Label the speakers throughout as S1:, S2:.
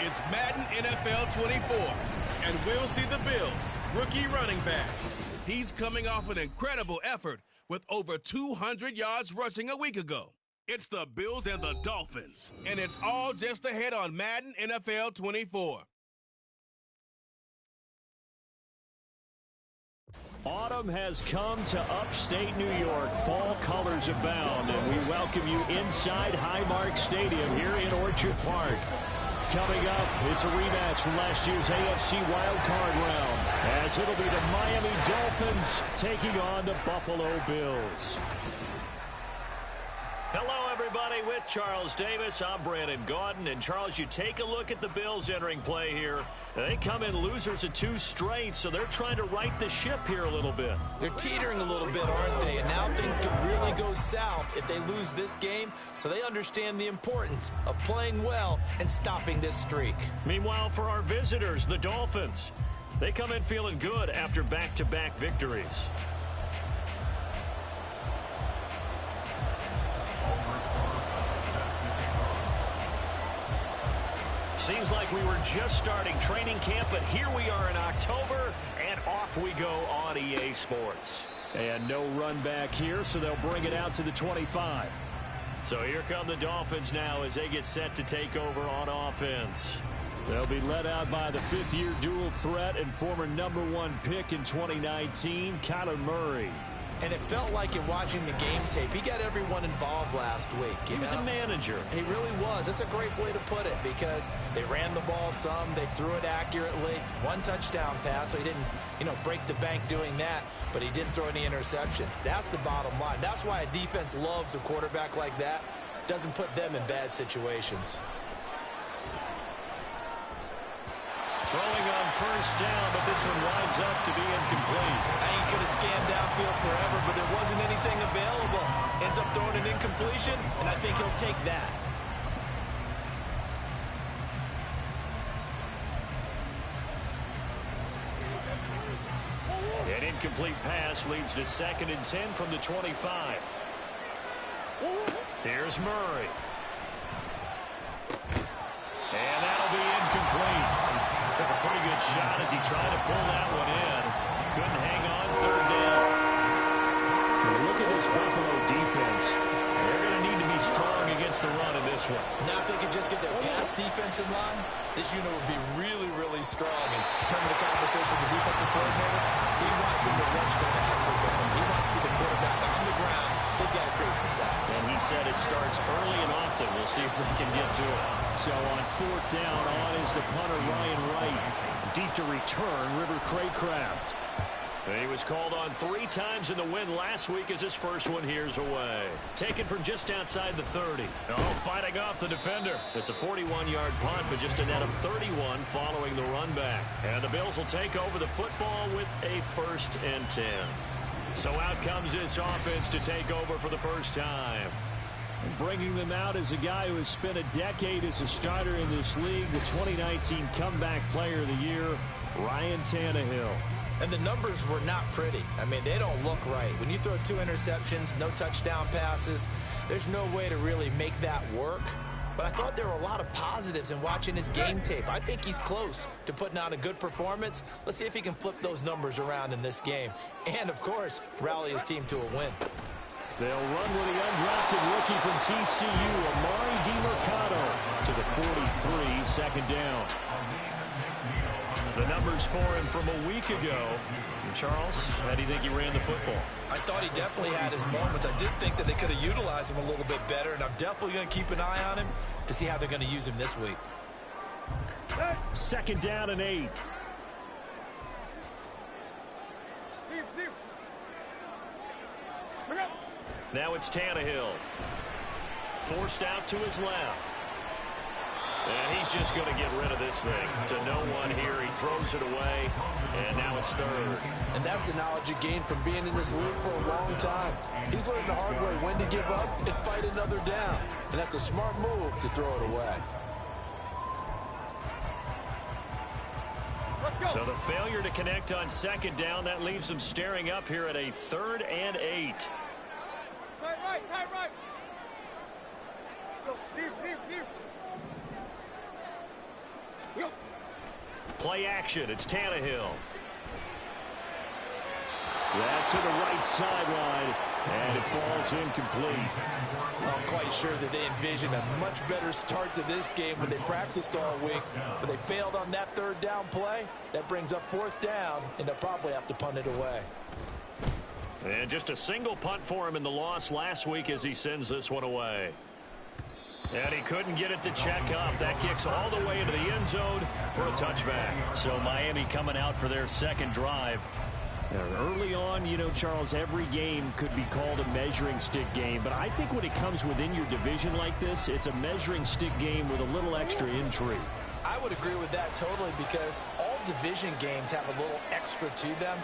S1: It's Madden NFL 24, and we'll see the Bills' rookie running back. He's coming off an incredible effort with over 200 yards rushing a week ago. It's the Bills and the Dolphins, and it's all just ahead on Madden NFL 24.
S2: Autumn has come to upstate New York. Fall colors abound, and we welcome you inside Highmark Stadium here in Orchard Park. Coming up, it's a rematch from last year's AFC wildcard round, as it'll be the Miami Dolphins taking on the Buffalo Bills. Hello, everybody. With Charles Davis, I'm Brandon Gaudin. And, Charles, you take a look at the Bills entering play here. They come in losers of 2 straight, so they're trying to right the ship here a little bit.
S3: They're teetering a little bit, aren't they? And now things could really go south if they lose this game, so they understand the importance of playing well and stopping this streak.
S2: Meanwhile, for our visitors, the Dolphins, they come in feeling good after back-to-back victories. Seems like we were just starting training camp, but here we are in October, and off we go on EA Sports. And no run back here, so they'll bring it out to the 25. So here come the Dolphins now as they get set to take over on offense. They'll be led out by the 5th-year dual threat and former #1 pick in 2019, Kyler Murray.
S3: And it felt like in watching the game tape, he got everyone involved last week.
S2: He was a manager.
S3: He really was. That's a great way to put it, because they ran the ball some, they threw it accurately. 1 touchdown pass, so he didn't, break the bank doing that, but he didn't throw any interceptions. That's the bottom line. That's why a defense loves a quarterback like that. Doesn't put them in bad situations.
S2: Throwing on first down, but this one winds up to be incomplete.
S3: He could have scanned downfield forever, but there wasn't anything available. Ends up throwing an incompletion, and I think he'll take that.
S2: An incomplete pass leads to 2nd and 10 from the 25. Here's Murray. And that'll be incomplete. Took a pretty good shot as he tried to pull that one in. Couldn't hang on 3rd down. Now look at this Buffalo defense. They're going to need to be strong against the run in this one.
S3: Now if they could just get their pass defense in line, this unit would be really, really strong. And remember the conversation with the defensive coordinator? He wants them to rush the passer better. He wants to see the quarterback on the ground. They've got to create some sacks.
S2: And he said it starts early and often. We'll see if they can get to it. So on 4th down, on is the punter Ryan Wright. Deep to return, River Craycraft. He was called on 3 times in the win last week as his first one here's away. Taken from just outside the 30. Oh, fighting off the defender. It's a 41-yard punt, but just a net of 31 following the run back. And the Bills will take over the football with a 1st and 10. So out comes this offense to take over for the first time. And bringing them out is a guy who has spent a decade as a starter in this league, the 2019 Comeback Player of the Year, Ryan Tannehill.
S3: And the numbers were not pretty. I mean, they don't look right. When you throw 2 interceptions, no touchdown passes, there's no way to really make that work. But I thought there were a lot of positives in watching his game tape. I think he's close to putting out a good performance. Let's see if he can flip those numbers around in this game. And, of course, rally his team to a win.
S2: They'll run with the undrafted rookie from TCU, Amari DiMercado, to the 43, 2nd down. The numbers for him from a week ago. Charles, how do you think he ran the football?
S3: I thought he definitely had his moments. I did think that they could have utilized him a little bit better, and I'm definitely going to keep an eye on him to see how they're going to use him this week.
S2: 2nd down and 8. Now it's Tannehill. Forced out to his left. And he's just going to get rid of this thing. To no one here. He throws it away. And now it's 3rd.
S4: And that's the knowledge you gain from being in this league for a long time. He's learned the hard way when to give up and fight another down. And that's a smart move to throw it away.
S2: So the failure to connect on 2nd down, that leaves them staring up here at a 3rd and 8.
S5: Right. Go, deep.
S2: Play action. It's Tannehill. That's to the right sideline, and it falls incomplete.
S3: I'm quite sure that they envisioned a much better start to this game when they practiced all week, but they failed on that third down play. That brings up fourth down, and they'll probably have to punt it away.
S2: And just a single punt for him in the loss last week as he sends this one away. And he couldn't get it to check up. That kicks all the way into the end zone for a touchback.
S5: So Miami coming out for their second drive.
S2: Early on, you know, Charles, every game could be called a measuring stick game. But I think when it comes within your division like this, it's a measuring stick game with a little extra intrigue.
S3: I would agree with that totally because all division games have a little extra to them.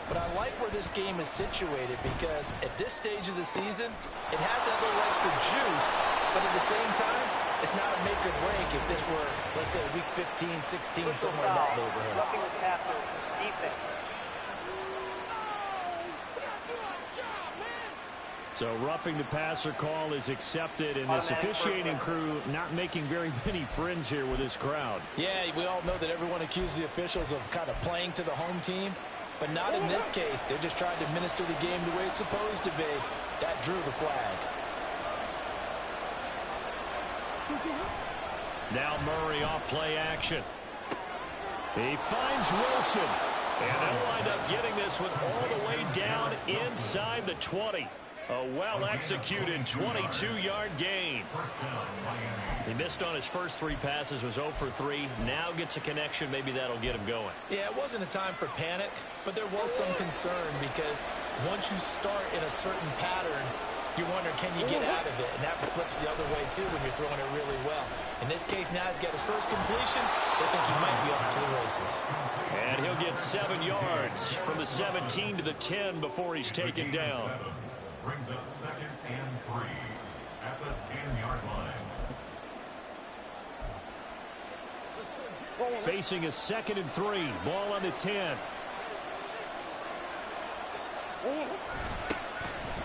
S3: But I like where this game is situated because at this stage of the season, it has that little extra juice. But at the same time, it's not a make or break if this were, let's say, week 15, 16, somewhere in that neighborhood.
S6: Roughing the passer, defense.
S2: So roughing the passer call is accepted, and this officiating crew not making very many friends here with this crowd.
S3: Yeah, we all know that everyone accuses the officials of kind of playing to the home team, but not in this case. They're just trying to administer the game the way it's supposed to be. That drew the flag.
S2: Now Murray off play action. He finds Wilson, and they'll wind up getting this one all the way down inside the 20. A well-executed 22-yard gain. He missed on his first three passes, was 0 for 3. Now gets a connection. Maybe that'll get him going.
S3: Yeah, it wasn't a time for panic, but there was some concern because once you start in a certain pattern, you're wondering, can you get out of it? And that flips the other way, too, when you're throwing it really well. In this case, now he's got his first completion. They think he might be off to the races.
S2: And he'll get 7 yards from the 17 to the 10 before he's taken down.
S7: Brings up 2nd and 3 at the 10-yard line.
S2: Facing a 2nd and 3. Ball on the 10.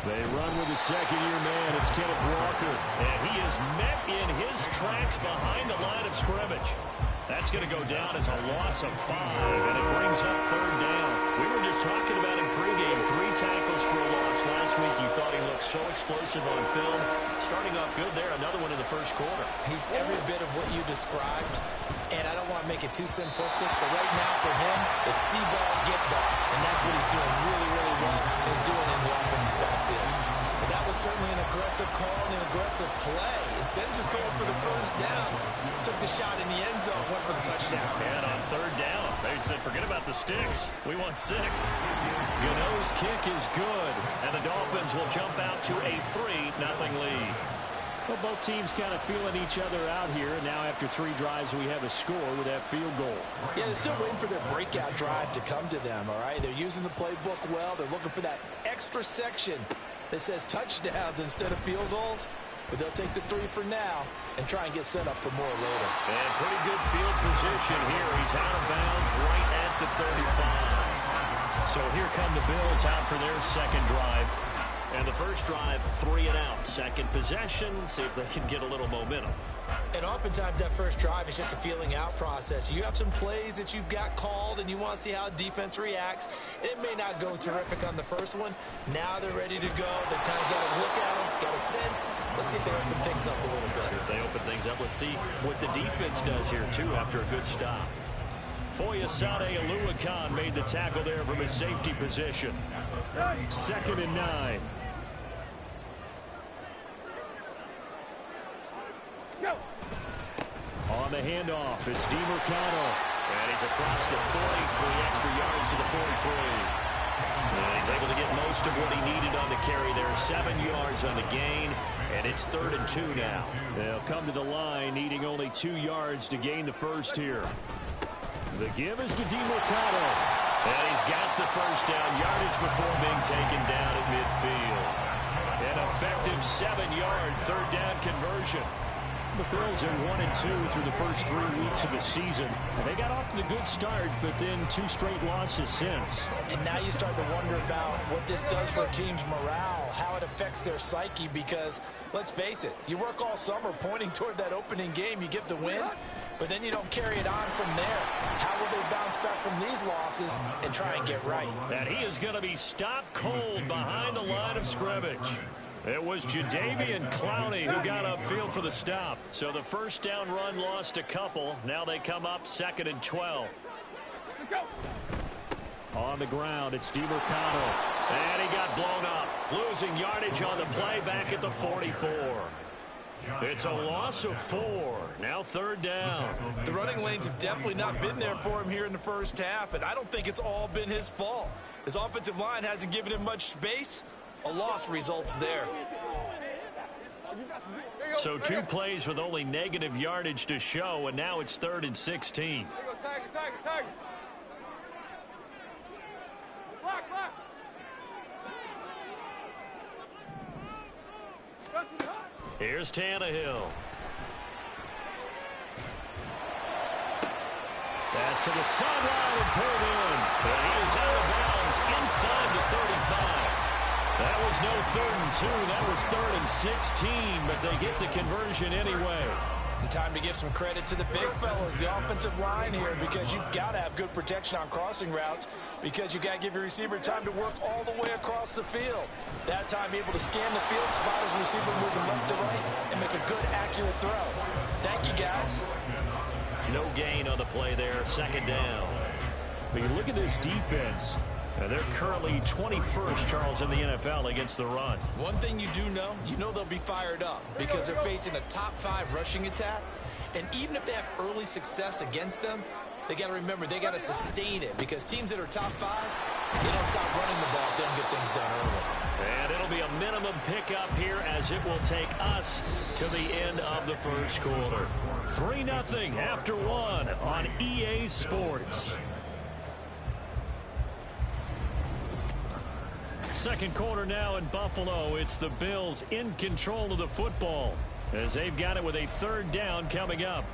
S2: They run with the second-year man. It's Kenneth Walker. And he is met in his tracks behind the line of scrimmage. That's going to go down as a loss of 5, and it brings up 3rd down. We were just talking about in pregame, 3 tackles for a loss last week. You thought he looked so explosive on film. Starting off good there, another one in the first quarter.
S3: He's every bit of what you described, and I don't want to make it too simplistic, but right now for him, it's see ball, get ball, and that's what he's doing really, really well, and he's doing in the offensive backfield. But that was certainly an aggressive call and an aggressive play. Instead of just going for the first down, took the shot in the end zone, went for the touchdown.
S2: And on 3rd down, they said, forget about the sticks. We want 6. Gano's kick is good, and the Dolphins will jump out to a 3-0 lead. Well, both teams kind of feeling each other out here. Now after 3 drives, we have a score with that field goal.
S3: Yeah, they're still waiting for their breakout drive to come to them, all right? They're using the playbook well. They're looking for that extra section that says touchdowns instead of field goals. But they'll take the 3 for now and try and get set up for more later.
S2: And pretty good field position here. He's out of bounds right at the 35. So here come the Bills out for their second drive. And the first drive, 3 and out. Second possession, see if they can get a little momentum.
S3: And oftentimes that first drive is just a feeling out process. You have some plays that you've got called and you want to see how defense reacts. It may not go terrific on the first one. Now they're ready to go. They kind of got a look at them, got a sense. Let's see if they open things up a little bit.
S2: If they open things up, let's see what the defense does here, too, after a good stop. Foyesade Aluakan made the tackle there from his safety position. 2nd and 9. On the handoff, it's DeMarcano. And he's across the 40, 3 extra yards to the 43. And he's able to get most of what he needed on the carry there. 7 yards on the gain, and it's 3rd and 2 now. They'll come to the line, needing only 2 yards to gain the first here. The give is to DeMarcano. And he's got the first down yardage before being taken down at midfield. An effective 7-yard 3rd down conversion.
S5: The Bills are 1-2 through the first 3 weeks of the season. And they got off to the good start, but then 2 straight losses since.
S3: And now you start to wonder about what this does for a team's morale, how it affects their psyche, because let's face it, you work all summer pointing toward that opening game, you get the win, but then you don't carry it on from there. How will they bounce back from these losses and try and get right?
S5: And he is going to be stopped cold behind the line of scrimmage. It was Jadeveon Clowney who got upfield for the stop. So the first down run lost a couple. Now they come up 2nd and 12. On the ground, it's DeMarcano. And he got blown up. Losing yardage on the play back at the 44. It's a loss of 4. Now 3rd down.
S3: The running lanes have definitely not been there for him here in the first half, and I don't think it's all been his fault. His offensive line hasn't given him much space. A loss results there.
S5: So 2 plays with only negative yardage to show, and now it's 3rd and 16. Here's Tannehill. Pass to the sideline and pulled in. And he is out of bounds inside the 35. That was no 3rd and 2. That was 3rd and 16, but they get the conversion anyway.
S3: And time to give some credit to the big fellas, the offensive line here, because you've got to have good protection on crossing routes, because you've got to give your receiver time to work all the way across the field. That time able to scan the field, spot his receiver moving left to right, and make a good, accurate throw. Thank you, guys.
S5: No gain on the play there, 2nd down. But you look at this defense. They're currently 21st, Charles, in the NFL against the run.
S3: One thing you do know, they'll be fired up because they're facing a top 5 rushing attack. And even if they have early success against them, they got to remember they got to sustain it, because teams that are top 5, they don't stop running the ball if they don't get things done early.
S5: And it'll be a minimum pickup here as it will take us to the end of the first quarter. 3-0 after 1 on EA Sports. Second quarter now in Buffalo. It's the Bills in control of the football as they've got it with a 3rd down coming up.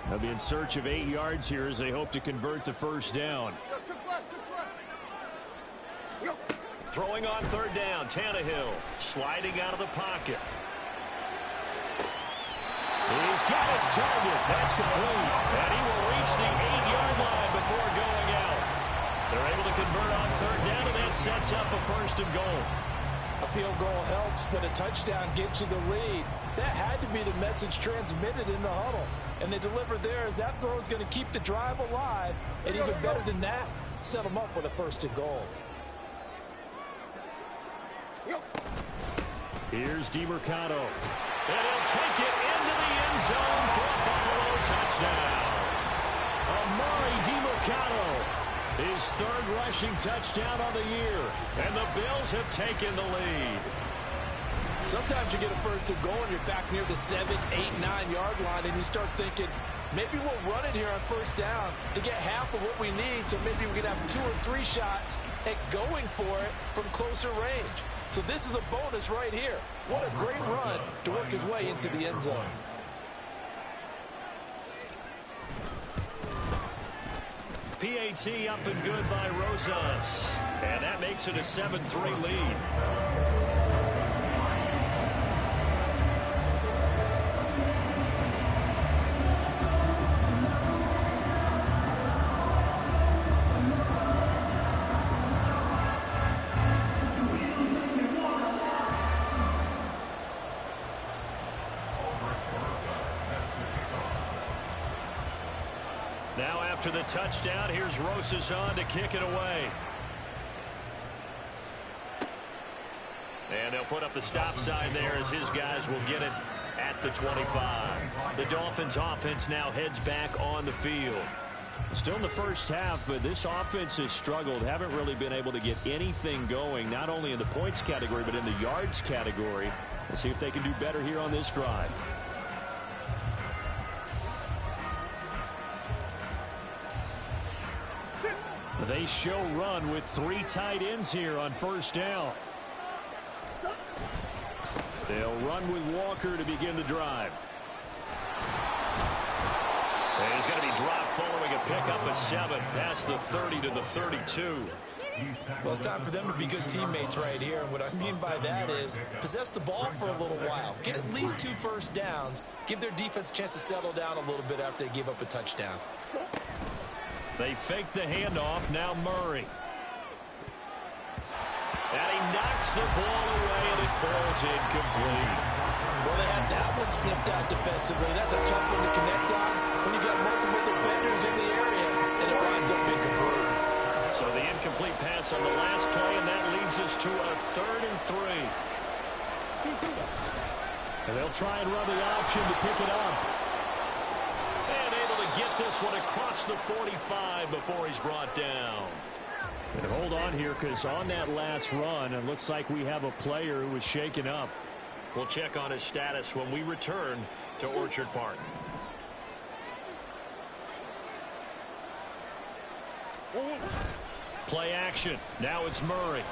S5: They'll be in search of 8 yards here as they hope to convert the first down. Throwing on 3rd down, Tannehill sliding out of the pocket. He's got his target. That's complete. And he will reach the 8-yard line before going out. They're able to convert on 3rd down, and that sets up a 1st and goal.
S3: A field goal helps, but a touchdown gets you the lead. That had to be the message transmitted in the huddle. And they delivered there as that throw is going to keep the drive alive. And even better than that, set them up with a 1st and goal.
S5: Here's DeMarcano. And he'll take it into the end zone for a Buffalo touchdown. Amari DeMarcano. His 3rd rushing touchdown on the year. And the Bills have taken the lead.
S3: Sometimes you get a 1st and goal and you're back near the 7, 8, 9-yard line, and you start thinking, maybe we'll run it here on 1st down to get half of what we need, so maybe we can have 2 or 3 shots at going for it from closer range. So this is a bonus right here. What a great run to work his way into the end zone.
S5: PAT up and good by Rosas. And that makes it a 7-3 lead. Now after the touchdown, here's Rosas on to kick it away. And they'll put up the stop sign there as his guys will get it at the 25. The Dolphins offense now heads back on the field. Still in the first half, but this offense has struggled. Haven't really been able to get anything going, not only in the points category, but in the yards category. We'll see if they can do better here on this drive. They show run with 3 tight ends here on 1st down.
S2: They'll run with Walker to begin the drive. And he's going to be dropped following a pickup of 7 past the 30 to the 32.
S3: Well, it's time for them to be good teammates right here. And what I mean by that is possess the ball for a little while. Get at least 2 first downs. Give their defense a chance to settle down a little bit after they give up a touchdown.
S2: They fake the handoff. Now Murray. And he knocks the ball away, and it falls incomplete.
S4: Well, they had that one snipped out defensively. That's a tough one to connect on when you got multiple defenders in the area, and it winds up incomplete.
S2: So the incomplete pass on the last play, and that leads us to a 3rd and 3. And they'll try and run the option to pick it up. And able to get this one across the 45 before he's brought down. And hold on here, because on that last run, it looks like we have a player who was shaken up. We'll check on his status when we return to Orchard Park. Play action. Now it's Murray.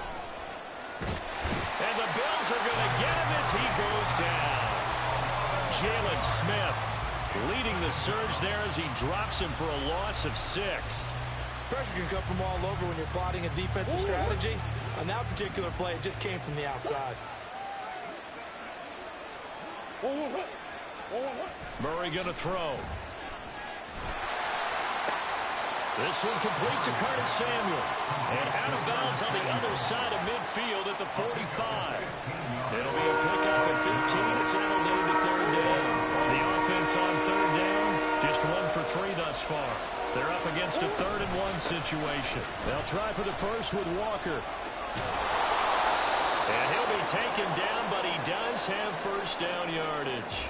S2: And the Bills are going to get him as he goes down. Jalen Smith leading the surge there as he drops him for a loss of 6.
S3: Pressure can come from all over when you're plotting a defensive strategy. On that particular play, it just came from the outside.
S2: Murray going to throw. This one complete to Curtis Samuel. And out of bounds on the other side of midfield at the 45. It'll be a pickup at 15. It's that'll lead to 3rd down. The offense on 3rd down, just 1 for 3 thus far. They're up against a 3rd and 1 situation. They'll try for the first with Walker. And he'll be taken down, but he does have first down yardage.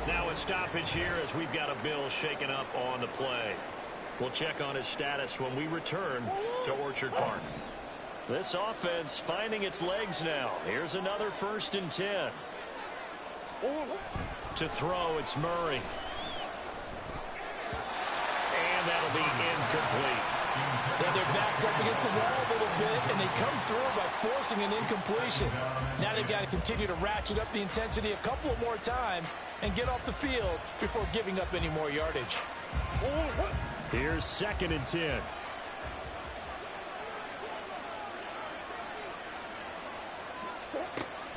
S2: Now a stoppage here as we've got a Bill shaken up on the play. We'll check on his status when we return to Orchard Park. This offense finding its legs now. Here's another 1st and 10. To throw, it's Murray. And that'll be incomplete.
S4: Then their backs up against the wall a little bit, and they come through by forcing an incompletion. Now they've got to continue to ratchet up the intensity a couple of more times and get off the field before giving up any more yardage.
S2: Here's 2nd and 10.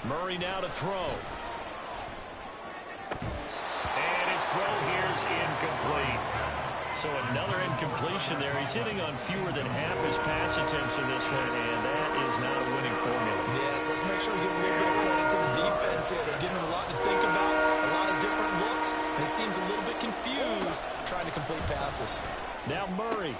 S2: Murray now to throw. And his throw here's incomplete. So another incompletion there. He's hitting on fewer than half his pass attempts in this one, and that is not a winning formula.
S3: Yes, let's make sure we give a little bit of credit to the defense here. They're giving him a lot to think about, a lot of different looks, and he seems a little bit confused trying to complete passes.
S2: Now Murray.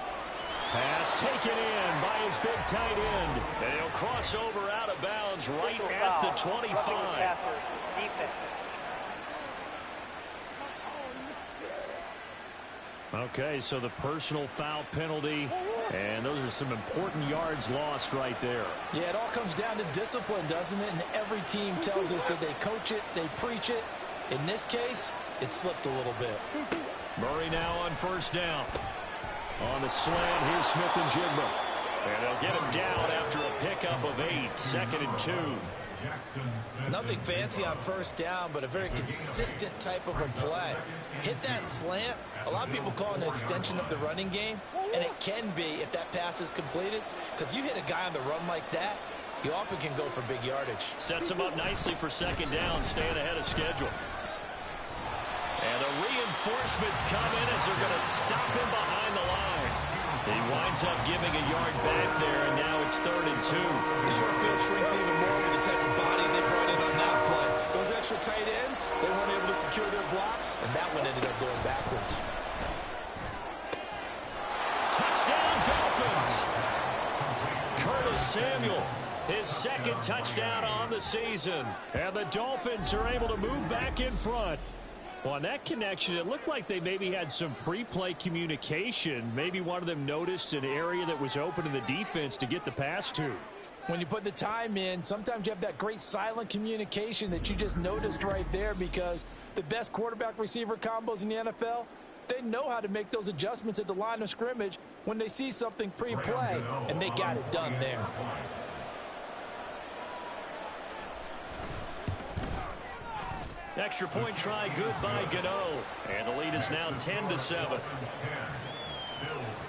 S2: Pass taken in by his big tight end. And he'll cross over out of bounds right at the 25. Okay, so the personal foul penalty, and those are some important yards lost right there.
S4: Yeah, it all comes down to discipline, doesn't it? And every team tells us that they coach it, they preach it. In this case, it slipped a little bit.
S2: Murray now on 1st down. On the slant, here's Smith and Jigba. And they'll get him down after a pickup of 8, 2nd and 2.
S3: Nothing fancy on 1st down, but a very consistent type of a play. Hit that slant. A lot of people call it an extension of the running game, and it can be if that pass is completed, because you hit a guy on the run like that, you often can go for big yardage.
S2: Sets him up nicely for 2nd down, staying ahead of schedule. And the reinforcements come in as they're going to stop him behind the line. He winds up giving a yard back there, and now it's 3rd and 2.
S3: The short field shrinks even more with the type of bodies they brought in on that play. Those extra tight ends, they weren't able to secure their blocks, and that one ended up going backwards.
S2: Touchdown, Dolphins! Curtis Samuel, his 2nd touchdown on the season. And the Dolphins are able to move back in front. Well, on that connection, it looked like they maybe had some pre-play communication. Maybe one of them noticed an area that was open in the defense to get the pass to.
S4: When you put the time in, sometimes you have that great silent communication that you just noticed right there, because the best quarterback-receiver combos in the NFL, they know how to make those adjustments at the line of scrimmage when they see something pre-play, and they got it done there.
S5: Extra point try good by Gano. And the lead is now 10-7.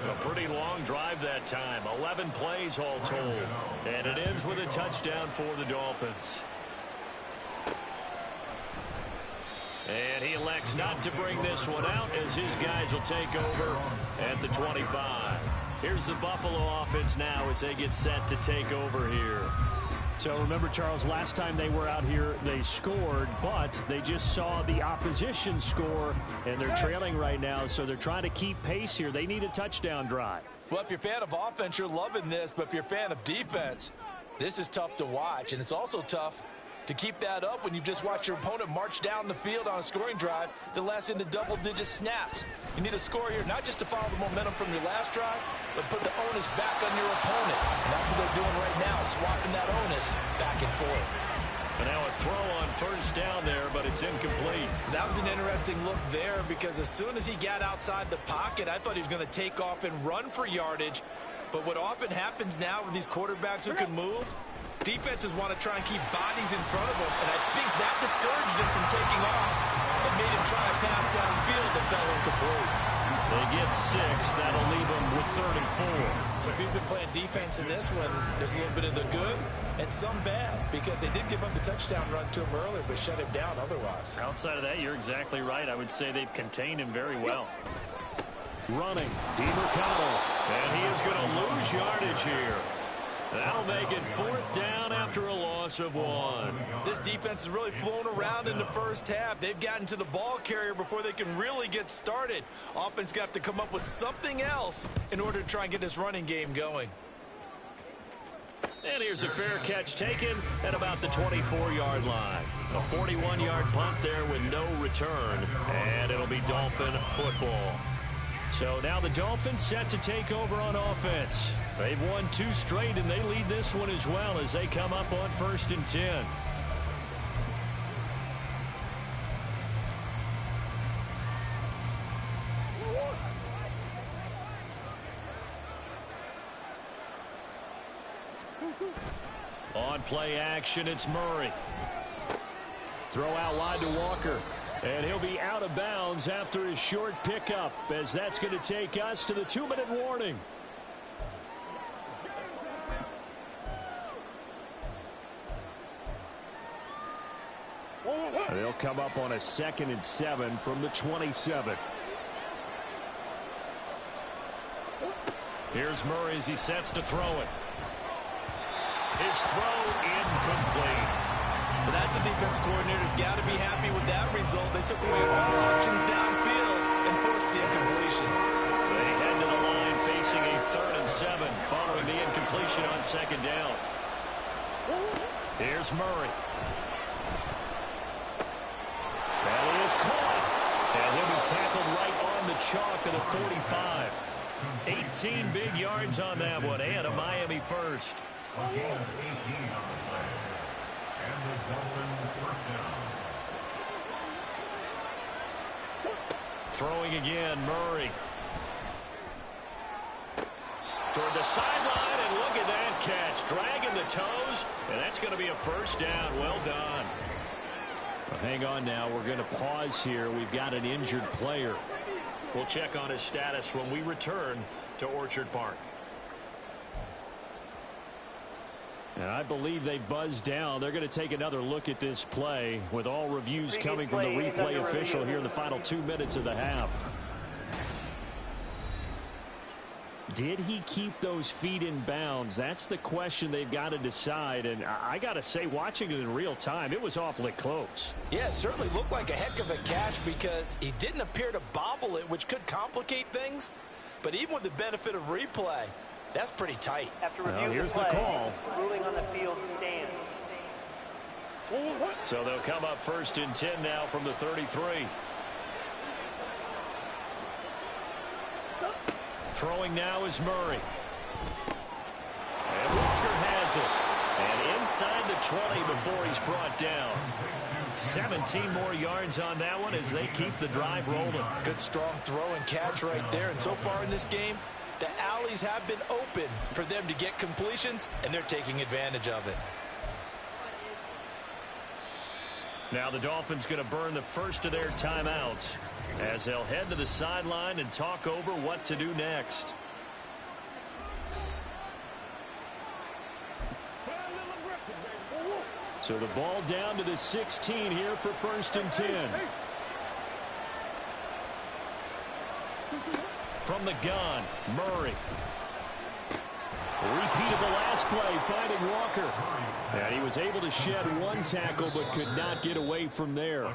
S5: A pretty long drive that time. 11 plays all told. And it ends with a touchdown for the Dolphins. And he elects not to bring this one out as his guys will take over at the 25. Here's the Buffalo offense now as they get set to take over here.
S2: So remember, Charles, last time they were out here, they scored, but they just saw the opposition score, and they're trailing right now, so they're trying to keep pace here. They need a touchdown drive.
S4: Well, if you're a fan of offense, you're loving this, but if you're a fan of defense, this is tough to watch, and it's also tough to keep that up when you've just watched your opponent march down the field on a scoring drive that lasts into double-digit snaps. You need a score here, not just to follow the momentum from your last drive, but put the onus back on your opponent. And that's what they're doing right now, swapping that onus back and forth.
S5: And now a throw on first down there, but it's incomplete.
S3: That was an interesting look there because as soon as he got outside the pocket, I thought he was going to take off and run for yardage. But what often happens now with these quarterbacks who can move, defenses want to try and keep bodies in front of them, and I think that discouraged him from taking off and made him try a pass downfield that fell incomplete.
S5: They get 6. That'll leave them with 34.
S3: So if you've been playing defense in this one, there's a little bit of the good and some bad because they did give up the touchdown run to him earlier but shut him down otherwise.
S5: Outside of that, you're exactly right. I would say they've contained him very well.
S2: Running,
S5: DeMarcado, and he is going to lose yardage here. That'll make it 4th down after a loss of 1.
S3: This defense has really flown around in the first half. They've gotten to the ball carrier before they can really get started. Offense got to come up with something else in order to try and get this running game going.
S5: And here's a fair catch taken at about the 24-yard line. A 41-yard punt there with no return, and it'll be Dolphin football. So now the Dolphins set to take over on offense. They've won 2 straight, and they lead this one as well as they come up on 1st and 10. On play action, it's Murray. Throw out wide to Walker. And he'll be out of bounds after his short pickup, as that's going to take us to the 2-minute warning. They'll come up on a 2nd and 7 from the 27. Here's Murray as he sets to throw it. His throw incomplete.
S3: But that's a defensive coordinator's got to be happy with that result. They took away all options downfield and forced the incompletion.
S5: They head to the line facing a 3rd and 7 following the incompletion on 2nd down. Here's Murray. And he is caught. And he'll be tackled right on the chalk of the 45. 18 big yards on that one, and a Miami first.
S7: A gain of 18 on the play. And the Dolphin first down.
S5: Throwing again, Murray. Toward the sideline, and look at that catch. Dragging the toes, and that's going to be a first down. Well done. Well, hang on now. We're going to pause here. We've got an injured player. We'll check on his status when we return to Orchard Park. And I believe they buzzed down. They're going to take another look at this play with all reviews coming from the replay official here in the final 2 minutes of the half. Did he keep those feet in bounds? That's the question they've got to decide. And I got to say, watching it in real time, it was awfully close.
S4: Yeah, it certainly looked like a heck of a catch because he didn't appear to bobble it, which could complicate things. But even with the benefit of replay, that's pretty tight.
S6: After review
S5: here's
S6: the play,
S5: the call.
S6: ruling on the field stands.
S5: So they'll come up 1st and 10 now from the 33. Throwing now is Murray. And Walker has it. And inside the 20 before he's brought down. 17 more yards on that one as they keep the drive rolling.
S4: Good strong throw and catch right there. And so far in this game, the alleys have been open for them to get completions, and they're taking advantage of it.
S5: Now the Dolphins going to burn the first of their timeouts as they'll head to the sideline and talk over what to do next. So the ball down to the 16 here for 1st and 10. From the gun, Murray. Repeat of the last play, finding Walker. And he was able to shed one tackle but could not get away from there.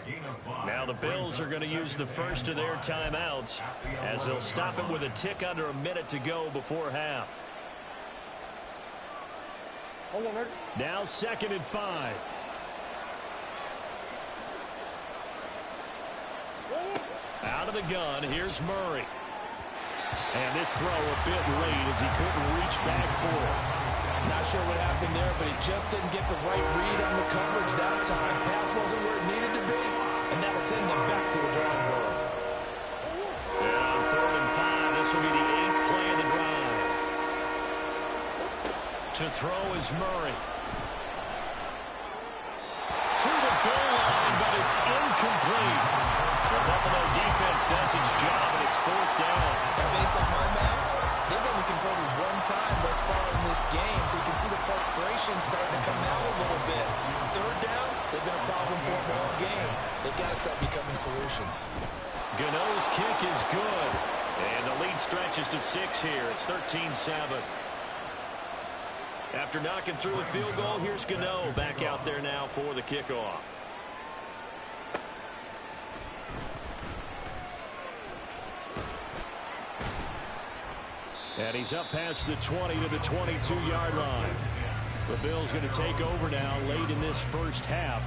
S5: Now the Bills are going to use the first of their timeouts as they'll stop it with a tick under a minute to go before half. Now 2nd and 5. Out of the gun, here's Murray. And this throw a bit late as he couldn't reach back for it.
S4: Not sure what happened there, but he just didn't get the right read on the coverage that time. Pass wasn't where it needed to be, and that'll send them back to the drawing board.
S5: And on 3rd and 5, this will be the 8th play of the drive. To throw is Murray. To the goal line, but it's incomplete. The Buffalo defense does its job, and it's 4th down.
S3: And based on my math, they've only converted one time thus far in this game, so you can see the frustration starting to come out a little bit. 3rd downs, they've been a problem for them all game. They've got to start becoming solutions.
S5: Gano's kick is good, and the lead stretches to 6 here. It's 13-7. After knocking through a field goal, here's Gano back out there now for the kickoff. And he's up past the 20 to the 22-yard line. The Bills going to take over now late in this first half.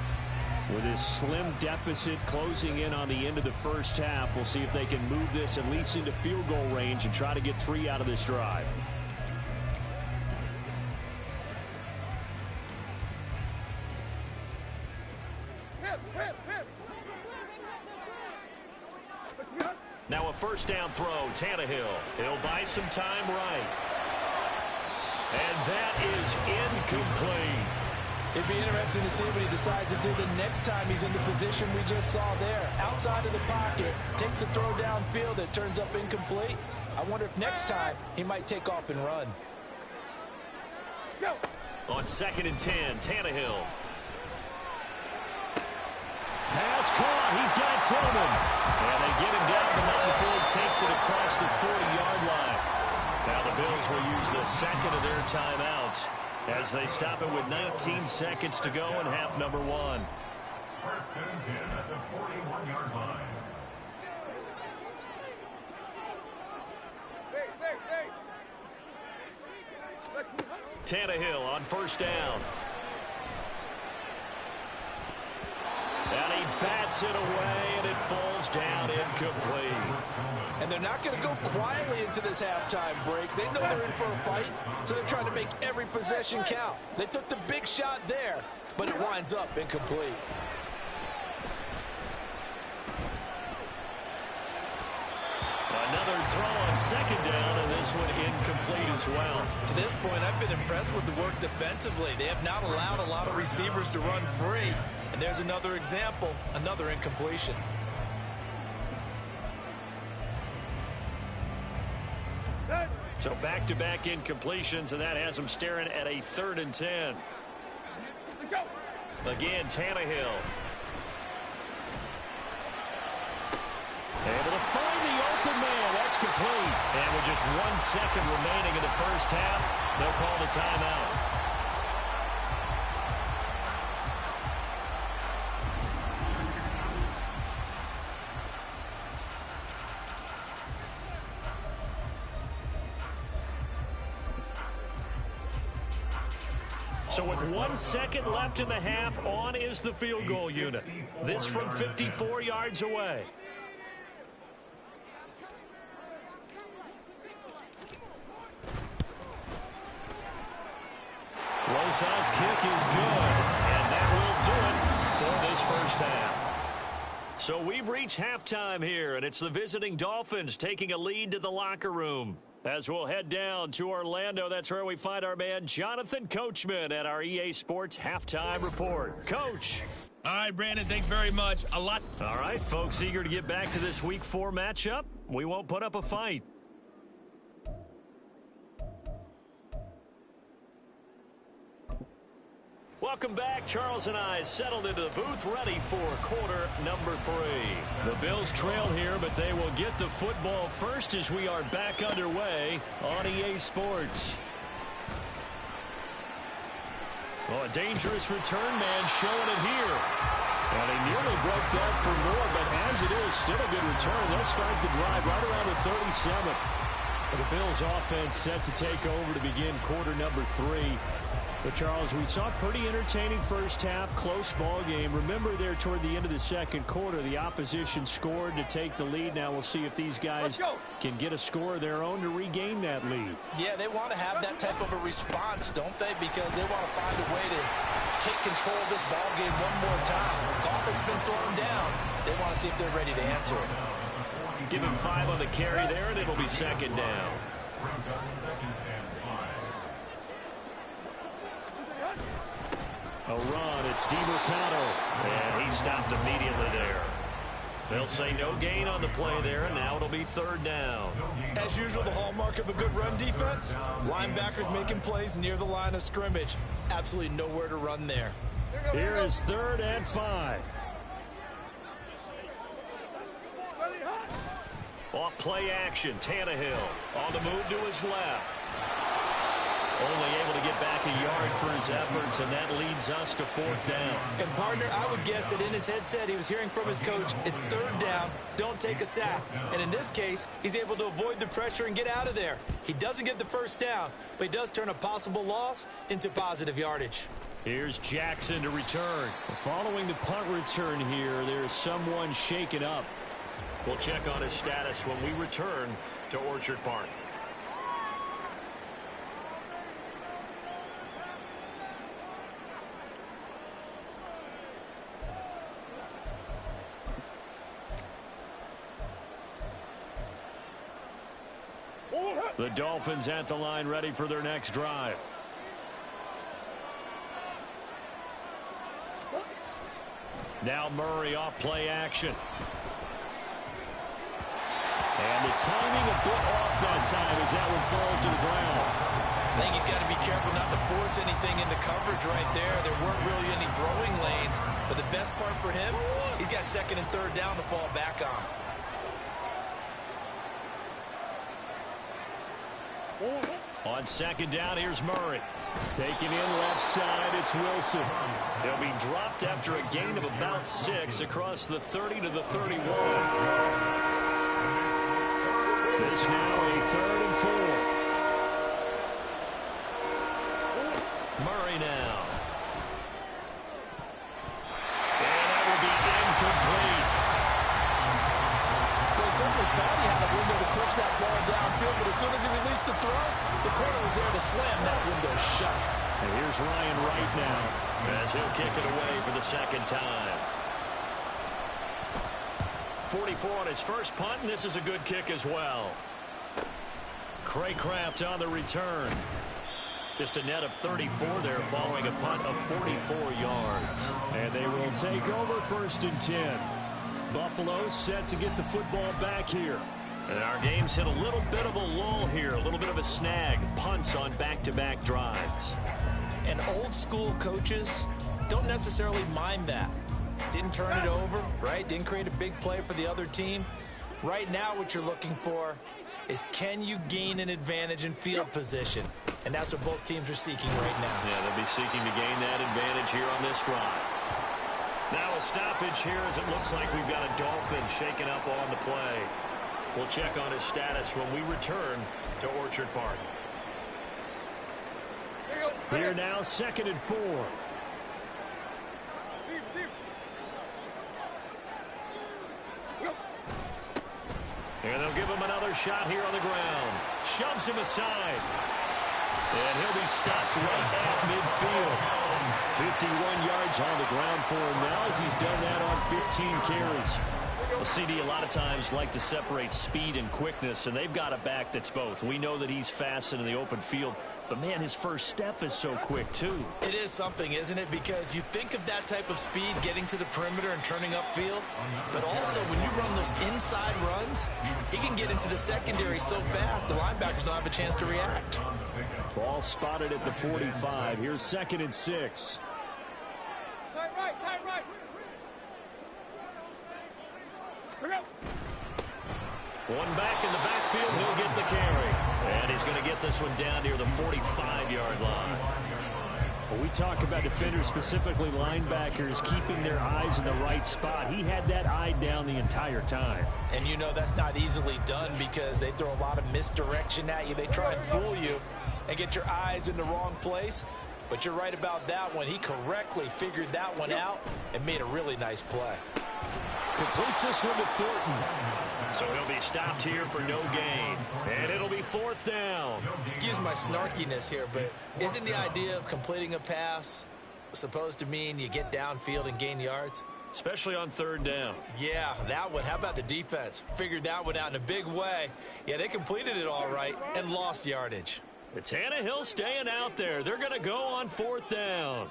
S5: With his slim deficit closing in on the end of the first half, we'll see if they can move this at least into field goal range and try to get 3 out of this drive. Now a 1st down throw, Tannehill. He'll buy some time right. And that is incomplete.
S4: It'd be interesting to see what he decides to do the next time he's in the position we just saw there. Outside of the pocket, takes a throw downfield, it turns up incomplete. I wonder if next time he might take off and run.
S5: Go. On 2nd and 10, Tannehill. Pass caught. He's got Tillman. And they get him down the Mnfl, takes it across the 40-yard line. Now the Bills will use the 2nd of their timeouts as they stop it with 19 seconds to go in half number 1.
S7: 1st and 10 at the 41-yard line.
S5: Tannehill on 1st down. And he bats it away, and it falls down incomplete.
S4: And they're not going to go quietly into this halftime break. They know they're in for a fight, so they're trying to make every possession count. They took the big shot there, but it winds up incomplete.
S5: Another throw on 2nd down, and this one incomplete as well.
S3: To this point, I've been impressed with the work defensively. They have not allowed a lot of receivers to run free. And there's another example, another incompletion.
S5: So back-to-back incompletions, and that has them staring at a 3rd and 10. Again, Tannehill. Able to find the open man. That's complete. And with just 1 second remaining in the first half, they'll call the timeout. So with 1 second left in the half, on is the field goal unit. This from 54 yards away. Rosa's kick is good, and that will do it for this first half. So we've reached halftime here, and it's the visiting Dolphins taking a lead to the locker room. As we'll head down to Orlando, that's where we find our man Jonathan Coachman at our EA Sports Halftime Report. Coach.
S8: All right, Brandon, thanks very much. All
S5: right, folks, eager to get back to this Week 4 matchup. We won't put up a fight. Welcome back. Charles and I settled into the booth, ready for quarter number 3. The Bills trail here, but they will get the football first as we are back underway on EA Sports. Oh, a dangerous return man showing it here. And he nearly broke that for more, but as it is, still a good return. They'll start the drive right around the 37. The Bills offense set to take over to begin quarter number 3. But, Charles, we saw a pretty entertaining first half, close ball game. Remember there toward the end of the second quarter, the opposition scored to take the lead. Now we'll see if these guys can get a score of their own to regain that lead.
S4: Yeah, they want to have that type of a response, don't they? Because they want to find a way to take control of this ball game one more time. Gauntlet's been thrown down. They want to see if they're ready to answer it.
S5: Give him 5 on the carry there, and it'll be second down. A run, it's DiMercato, and he stopped immediately there. They'll say no gain on the play there, and now it'll be third down.
S4: As usual, the hallmark of a good run defense, linebackers making plays near the line of scrimmage. Absolutely nowhere to run there.
S5: Here is 3rd and 5. Off play action, Tannehill on the move to his left. Only able to get back a yard for his efforts, and that leads us to 4th down.
S4: And, partner, I would guess that in his headset he was hearing from his coach, it's 3rd down, don't take a sack. And in this case, he's able to avoid the pressure and get out of there. He doesn't get the first down, but he does turn a possible loss into positive yardage.
S5: Here's Jackson to return. Following the punt return here, there's someone shaken up. We'll check on his status when we return to Orchard Park. The Dolphins at the line, ready for their next drive. Now Murray off play action. And the timing a bit off that time as that one falls to the ground.
S4: I think he's got to be careful not to force anything into coverage right there. There weren't really any throwing lanes, but the best part for him, he's got 2nd and 3rd down to fall back on.
S5: On 2nd down, here's Murray. Taking in left side, it's Wilson. He'll be dropped after a gain of about 6 across the 30 to the 31. This now a 3rd and 4. Murray now. And that will be incomplete.
S4: Well, he certainly thought he had a window to push that ball downfield, but as soon as he released the throw, the corner was there to slam that window shut.
S5: And here's Ryan Wright now as he'll kick it away for the 2nd time. 44 on his first punt, and this is a good kick as well. Craycraft on the return. Just a net of 34 there following a punt of 44 yards. And they will take over 1st and 10. Buffalo set to get the football back here. And our game's hit a little bit of a lull here, a little bit of a snag. Punts on back-to-back drives.
S4: And old school coaches don't necessarily mind that. Didn't turn it over, right? Didn't create a big play for the other team. Right now what you're looking for is, can you gain an advantage in field position? And that's what both teams are seeking right now.
S5: Yeah, they'll be seeking to gain that advantage here on this drive. Now a stoppage here as it looks like we've got a Dolphin shaken up on the play. We'll check on his status when we return to Orchard Park. Here now, 2nd and 4. And they'll give him another shot here on the ground. Shoves him aside. And he'll be stopped right at midfield. 51 yards on the ground for him now as he's done that on 15 carries. Well, CD, a lot of times like to separate speed and quickness, and they've got a back that's both. We know that he's fast in the open field, but, man, his first step is so quick, too.
S3: It is something, isn't it? Because you think of that type of speed getting to the perimeter and turning upfield, but also when you run those inside runs, he can get into the secondary so fast the linebackers don't have a chance to react.
S2: Ball spotted at the 45. Here's 2nd and 6.
S5: One back in the backfield, he'll get the carry. And he's going to get this one down near the 45-yard line.
S2: Well, we talk about defenders, specifically linebackers, keeping their eyes in the right spot. He had that eye down the entire time.
S3: And you know that's not easily done because they throw a lot of misdirection at you. They try and fool you and get your eyes in the wrong place. But you're right about that one. He correctly figured that one out and made a really nice play.
S2: Completes this one to Thornton.
S5: So he'll be stopped here for no gain. And it'll be 4th down.
S3: Excuse my snarkiness here, but isn't the idea of completing a pass supposed to mean you get downfield and gain yards?
S5: Especially on 3rd down.
S3: Yeah, that one. How about the defense? Figured that one out in a big way. Yeah, they completed it all right and lost yardage.
S5: Tannehill staying out there. They're going to go on 4th down.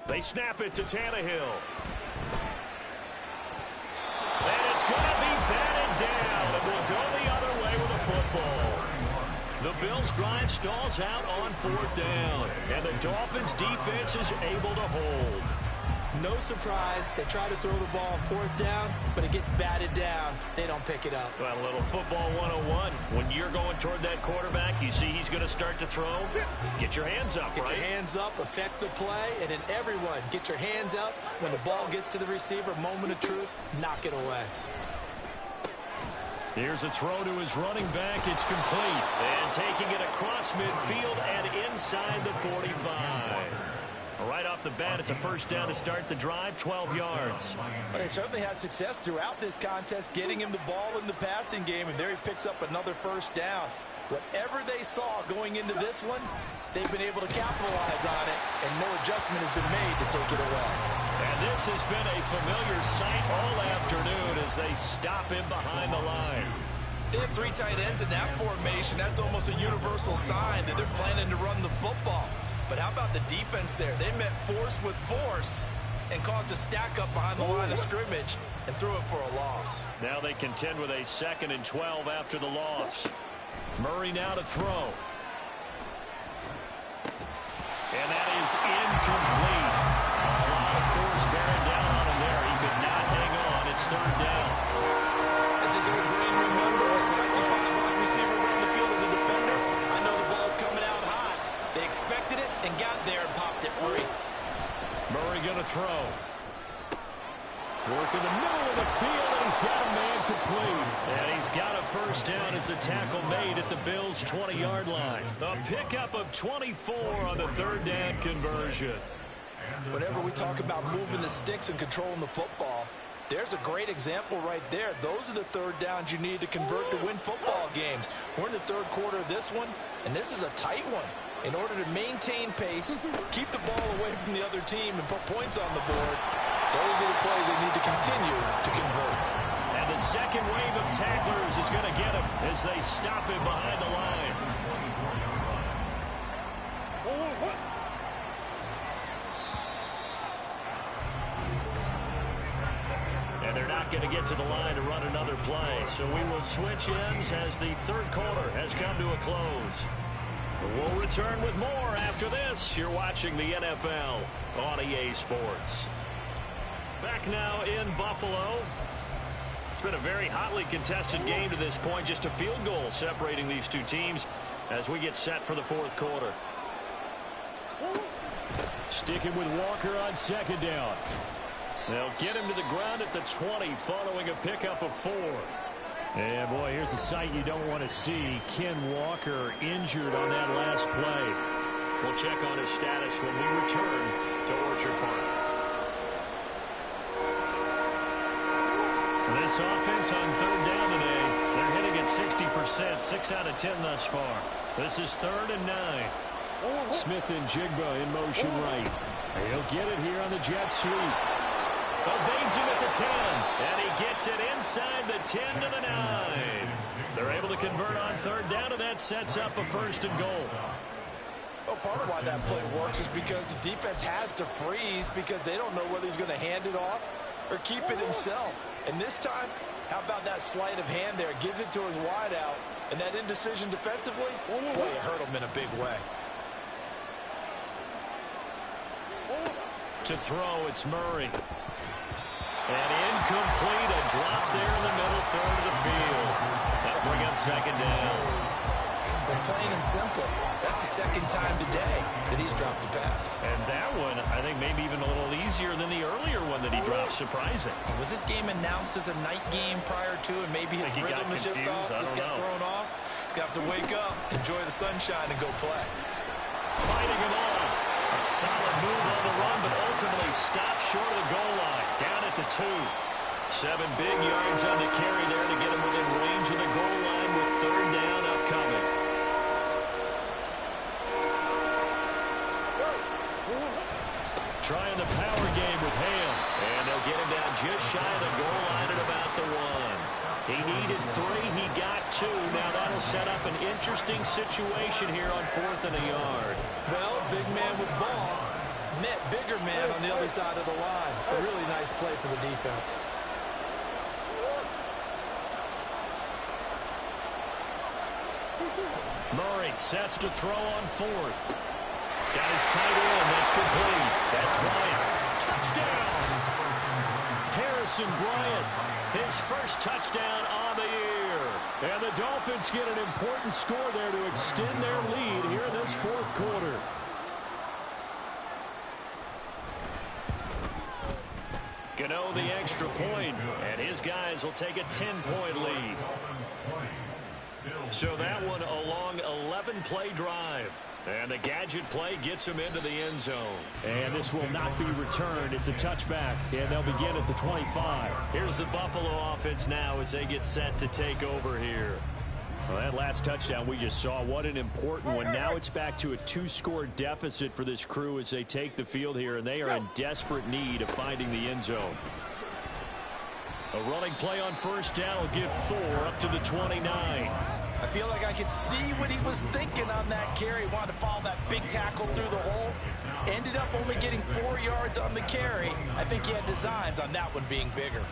S5: They snap it to Tannehill. And it's going to be batted down. It will go the other way with a football. The Bills' drive stalls out on 4th down. And the Dolphins' defense is able to hold.
S3: No surprise, they try to throw the ball on 4th down, but it gets batted down. They don't pick it up.
S5: Well, a little football 101. When you're going toward that quarterback, you see he's going to start to throw. Get your hands up,
S3: Get your hands up, affect the play, and then everyone get your hands up. When the ball gets to the receiver, moment of truth, knock it away.
S5: Here's a throw to his running back. It's complete. And taking it across midfield and inside the 45. Right off the bat, it's a 1st down to start the drive, 12 yards.
S4: Well, they certainly had success throughout this contest, getting him the ball in the passing game, and there he picks up another 1st down. Whatever they saw going into this one, they've been able to capitalize on it, and no adjustment has been made to take it away.
S5: And this has been a familiar sight all afternoon as they stop him behind the line.
S3: They have 3 tight ends in that formation. That's almost a universal sign that they're planning to run the football. But how about the defense there? They met force with force and caused a stack up behind the line of scrimmage and threw it for a loss.
S5: Now they contend with a 2nd and 12 after the loss. Murray now to throw. And that is incomplete. A lot of force bearing down on him there. He could not hang on. It's 3rd down.
S3: As his old brain remembers, when I see 5 wide receivers on the field as a defender, I know the ball's coming out high. They expected it and got there and popped it free.
S5: Murray going to throw.
S2: Work in the middle of the field, and he's got a man complete.
S5: And he's got a 1st down as a tackle made at the Bills' 20-yard line. A pickup of 24 on the 3rd down conversion.
S4: Whenever we talk about moving the sticks and controlling the football, there's a great example right there. Those are the 3rd downs you need to convert to win football games. We're in the 3rd quarter of this one, and this is a tight one. In order to maintain pace, keep the ball away from the other team, and put points on the board, those are the plays they need to continue to convert.
S5: And the 2nd wave of tacklers is going to get him as they stop him behind the line. And they're not going to get to the line to run another play. So we will switch ends as the 3rd quarter has come to a close. We'll return with more after this. You're watching the NFL on EA Sports. Back now in Buffalo. It's been a very hotly contested game to this point. Just a field goal separating these two teams as we get set for the 4th quarter.
S2: Sticking with Walker on 2nd down.
S5: They'll get him to the ground at the 20 following a pickup of 4.
S2: And, boy, here's a sight you don't want to see. Ken Walker injured on that last play.
S5: We'll check on his status when we return to Orchard Park. This offense on 3rd down today, they're hitting at 60%, 6 out of 10 thus far. This is 3rd and 9.
S2: Smith and Jigba in motion right. He'll get it here on the jet sweep. Evades him at the 10, and he gets it inside the 10 to the 9. They're able to convert on third down, and that sets up a 1st and goal.
S4: Well, part of why that play works is because the defense has to freeze because they don't know whether he's going to hand it off or keep it himself. And this time, how about that sleight of hand there? Gives it to his wideout, and that indecision defensively, boy, it hurt him in a big way.
S2: To throw, it's Murray. And incomplete, a drop there in the middle third of the field. That'll bring up 2nd down.
S3: But plain and simple, that's the 2nd time today that he's dropped a pass.
S2: And that one, I think maybe even a little easier than the earlier one that he dropped, surprising.
S3: Was this game announced as a night game prior to, and maybe his rhythm is just off? Just got thrown off. He's got to wake up, enjoy the sunshine, and go play.
S2: Fighting him off. A solid move on the run, but ultimately stopped short of the goal line. Down at the 2. 7 big yards on the carry there to get him within range of the goal line with 3rd down upcoming. Trying the power game with Hale. And they'll get him down just shy of the goal line at about the 1. He needed 3. He got 2. Now that'll set up an interesting situation here on 4th and a yard.
S3: Well, big man with ball met bigger man on the other side of the line. A really nice play for the defense.
S2: Murray sets to throw on 4th. Got his tight end. That's complete. That's Bryant. Touchdown. Harrison Bryant. His first touchdown on the year. And the Dolphins get an important score there to extend their lead here in this 4th quarter. Gano the extra point, and his guys will take a 10-point lead. So that one a long 11-play drive. And the gadget play gets him into the end zone. And this will not be returned. It's a touchback, and they'll begin at the 25. Here's the Buffalo offense now as they get set to take over here. Well, that last touchdown we just saw, what an important one. Now it's back to a 2-score deficit for this crew as they take the field here, and they are in desperate need of finding the end zone. A running play on 1st down will give 4 up to the 29.
S4: I feel like I could see what he was thinking on that carry. Wanted to follow that big tackle through the hole. Ended up only getting 4 yards on the carry. I think he had designs on that one being bigger.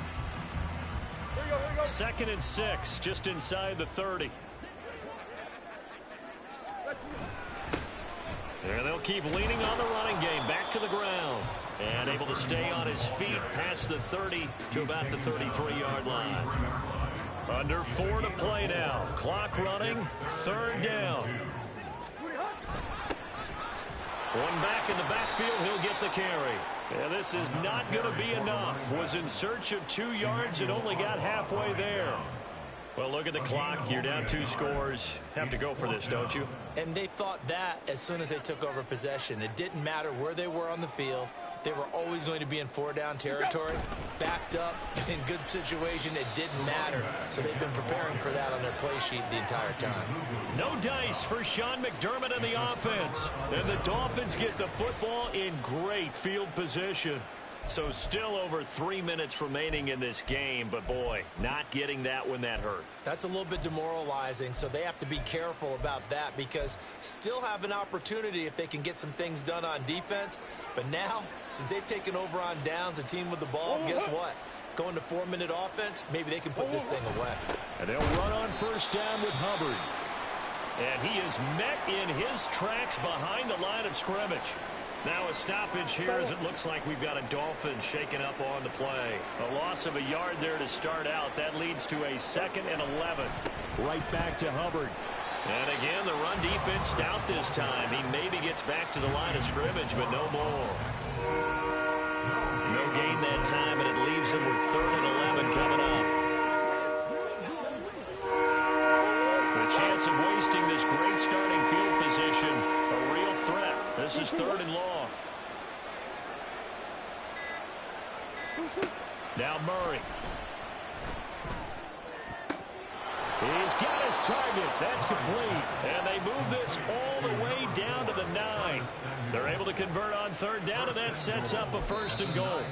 S2: 2nd and 6, just inside the 30. And they'll keep leaning on the running game. Back to the ground. And able to stay on his feet past the 30 to about the 33-yard line. Under 4 to play now. Clock running. 3rd down. One back in the backfield. He'll get the carry. And this is not going to be enough. Was in search of 2 yards and only got halfway there. Well, look at the clock. You're down 2 scores. Have to go for this, don't you?
S3: And they thought that as soon as they took over possession. It didn't matter where they were on the field. They were always going to be in 4-down territory. Backed up, in good situation, it didn't matter. So they've been preparing for that on their play sheet the entire time.
S2: No dice for Sean McDermott and the offense. And the Dolphins get the football in great field position. So still over 3 minutes remaining in this game, but boy, not getting that when that hurt.
S3: That's a little bit demoralizing, so they have to be careful about that because still have an opportunity if they can get some things done on defense. But now, since they've taken over on downs, a team with the ball, guess what? Going to 4-minute offense, maybe they can put this thing away.
S2: And they'll run on 1st down with Hubbard. And he is met in his tracks behind the line of scrimmage. Now a stoppage here as it looks like we've got a Dolphin shaken up on the play. A loss of a yard there to start out. That leads to a 2nd and 11. Right back to Hubbard. And again, the run defense stout this time. He maybe gets back to the line of scrimmage, but no more. No gain that time, and it leaves him with 3rd and 11 coming up. The chance of wasting this great starting field position, a real threat. This is 3rd and long. Now Murray. He's got his target. That's complete.
S5: And they move this all the way down to the 9. They're able to convert on third down, and that sets up a 1st and goal.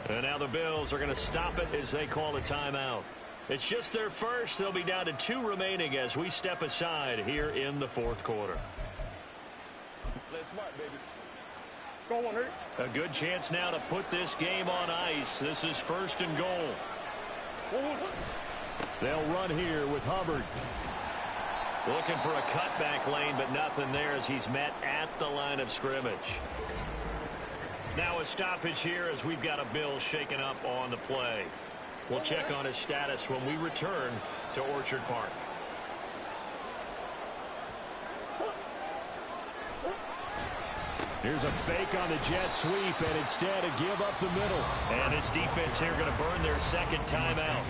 S5: And now the Bills are going to stop it as they call a timeout. It's just their first. They'll be down to 2 remaining as we step aside here in the 4th quarter.
S4: Play smart, baby.
S5: A good chance now to put this game on ice. This is 1st and goal.
S2: They'll run here with Hubbard.
S5: Looking for a cutback lane, but nothing there as he's met at the line of scrimmage. Now a stoppage here as we've got a Bill shaken up on the play. We'll check on his status when we return to Orchard Park.
S2: Here's a fake on the jet sweep, and instead a give up the middle.
S5: And this defense here going to burn their 2nd timeout.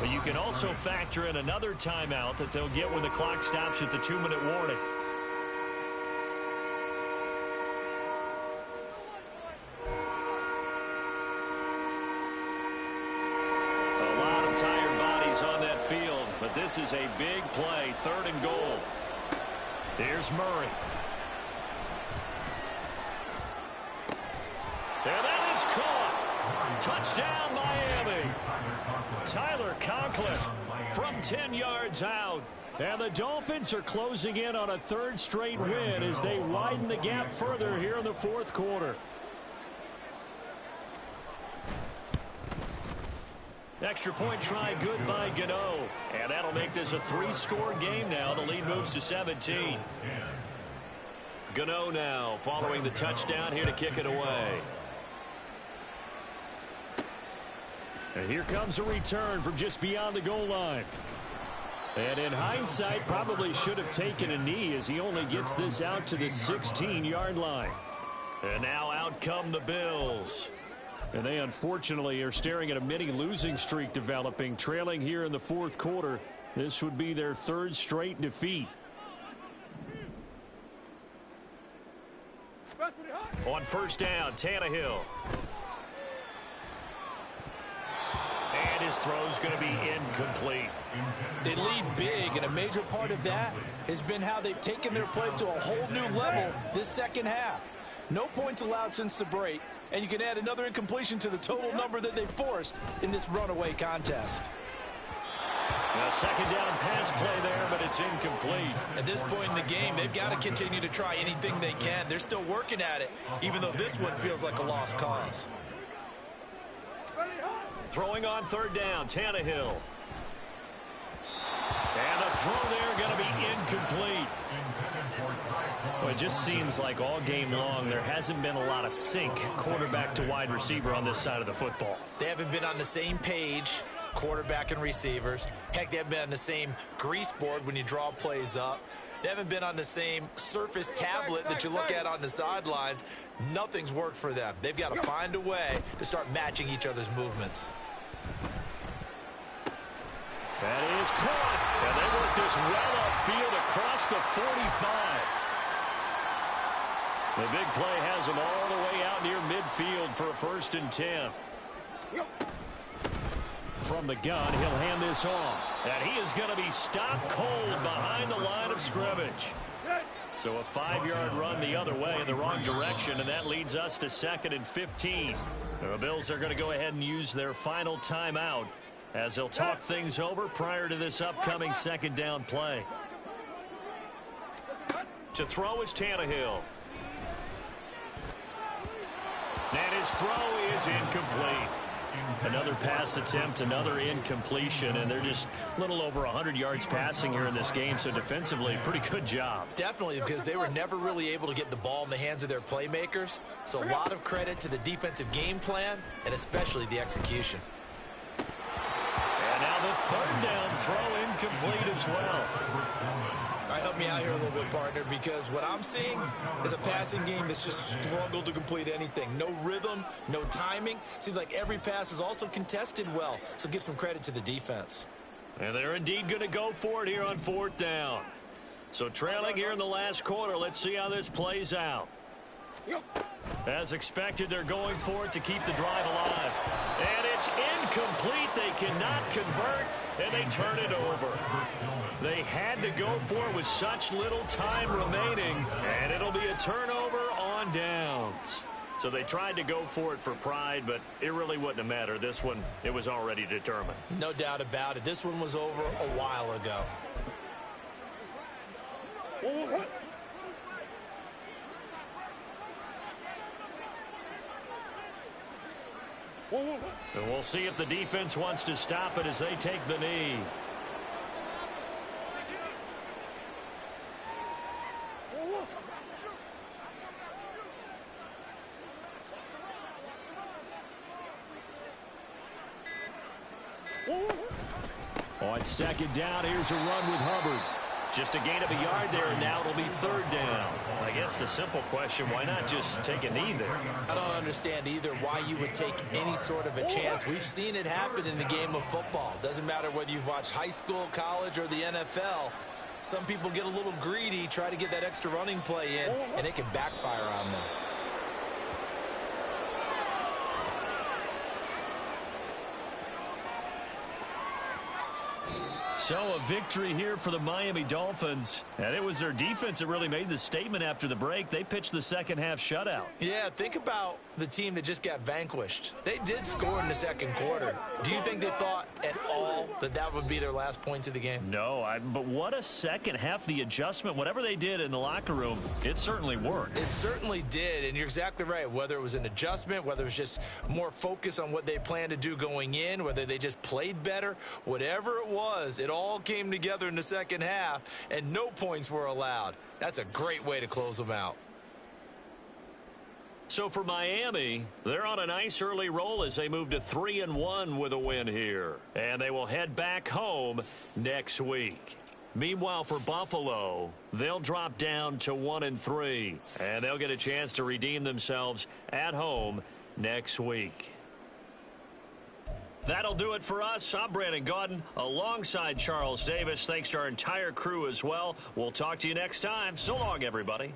S5: But you can also factor in another timeout that they'll get when the clock stops at the 2-minute warning. A lot of tired bodies on that field, but this is a big play, 3rd and goal. Here's Murray. And that is caught. Touchdown, Miami. Tyler Conklin from 10 yards out.
S2: And the Dolphins are closing in on a 3rd straight win as they widen the gap further here in the 4th quarter.
S5: Extra point try good by Gano. And that'll make this a 3-score game now. The lead moves to 17. Gano now following the touchdown here to kick it away.
S2: And here comes a return from just beyond the goal line. And in hindsight, probably should have taken a knee as he only gets this out to the 16-yard line.
S5: And now out come the Bills.
S2: And they unfortunately are staring at a mini losing streak developing, trailing here in the 4th quarter. This would be their 3rd straight defeat.
S5: On 1st down, Tannehill. And his throw's going to be incomplete.
S4: They lead big, and a major part of that has been how they've taken their play to a whole new level this 2nd half. No points allowed since the break, and you can add another incompletion to the total number that they forced in this runaway contest.
S5: A 2nd down pass play there, but it's incomplete.
S3: At this point in the game, they've got to continue to try anything they can. They're still working at it, even though this one feels like a lost cause.
S5: Throwing on 3rd down, Tannehill. And the throw there going to be incomplete. Well, it just seems like all game long there hasn't been a lot of sync quarterback to wide receiver on this side of the football.
S3: They haven't been on the same page, quarterback and receivers. Heck, they haven't been on the same grease board when you draw plays up. They haven't been on the same Surface tablet that you look at on the sidelines. Nothing's worked for them. They've got to find a way to start matching each other's movements.
S2: That is caught.
S5: And they work this well upfield across the 45. The big play has them all the way out near midfield for a 1st and 10.
S2: From the gun, he'll hand this off.
S5: And he is going to be stopped cold behind the line of scrimmage. So a 5-yard run the other way in the wrong direction, and that leads us to 2nd and 15. The Bills are going to go ahead and use their final timeout as they'll talk things over prior to this upcoming 2nd down play. To throw is Tannehill. And his throw is incomplete. Another pass attempt, another incompletion, and they're just a little over 100 yards passing here in this game, so defensively, pretty good job.
S3: Definitely, because they were never really able to get the ball in the hands of their playmakers, so a lot of credit to the defensive game plan and especially the execution.
S5: And now the 3rd down throw incomplete as well.
S3: All right, help me out here a little bit, partner, because what I'm seeing is a passing game that's just struggled to complete anything. No rhythm, no timing. Seems like every pass is also contested well, so give some credit to the defense.
S5: And they're indeed going to go for it here on 4th down. So trailing here in the last quarter, let's see how this plays out. As expected, they're going for it to keep the drive alive. And it's incomplete. They cannot convert, and they turn it over. They had to go for it with such little time remaining, and it'll be a turnover on downs. So they tried to go for it for pride, but it really wouldn't have mattered. This one, it was already determined.
S3: No doubt about it. This one was over a while ago.
S5: And we'll see if the defense wants to stop it as they take the knee. On second down, here's a run with Hubbard. Just a gain of a yard there, and now it'll be third down. I guess the simple question, why not just take a knee there?
S3: I don't understand either why you would take any sort of a chance. We've seen it happen in the game of football. Doesn't matter whether you've watched high school, college, or the NFL. Some people get a little greedy, try to get that extra running play in, and it can backfire on them.
S5: So a victory here for the Miami Dolphins. And it was their defense that really made the statement after the break. They pitched the second half shutout.
S3: Yeah, think about the team that just got vanquished. They did score in the second quarter. Do you think they thought at all that that would be their last points of the game?
S5: No, but what a second half. The adjustment, whatever they did in the locker room, it certainly worked.
S3: It certainly did, and you're exactly right. Whether it was an adjustment, whether it was just more focus on what they planned to do going in, whether they just played better, whatever it was, it all came together in the second half, and no points were allowed. That's a great way to close them out.
S5: So for Miami, they're on a nice early roll as they move to 3-1 with a win here. And they will head back home next week. Meanwhile, for Buffalo, they'll drop down to 1-3. And they'll get a chance to redeem themselves at home next week. That'll do it for us. I'm Brandon Gaudin alongside Charles Davis. Thanks to our entire crew as well. We'll talk to you next time. So long, everybody.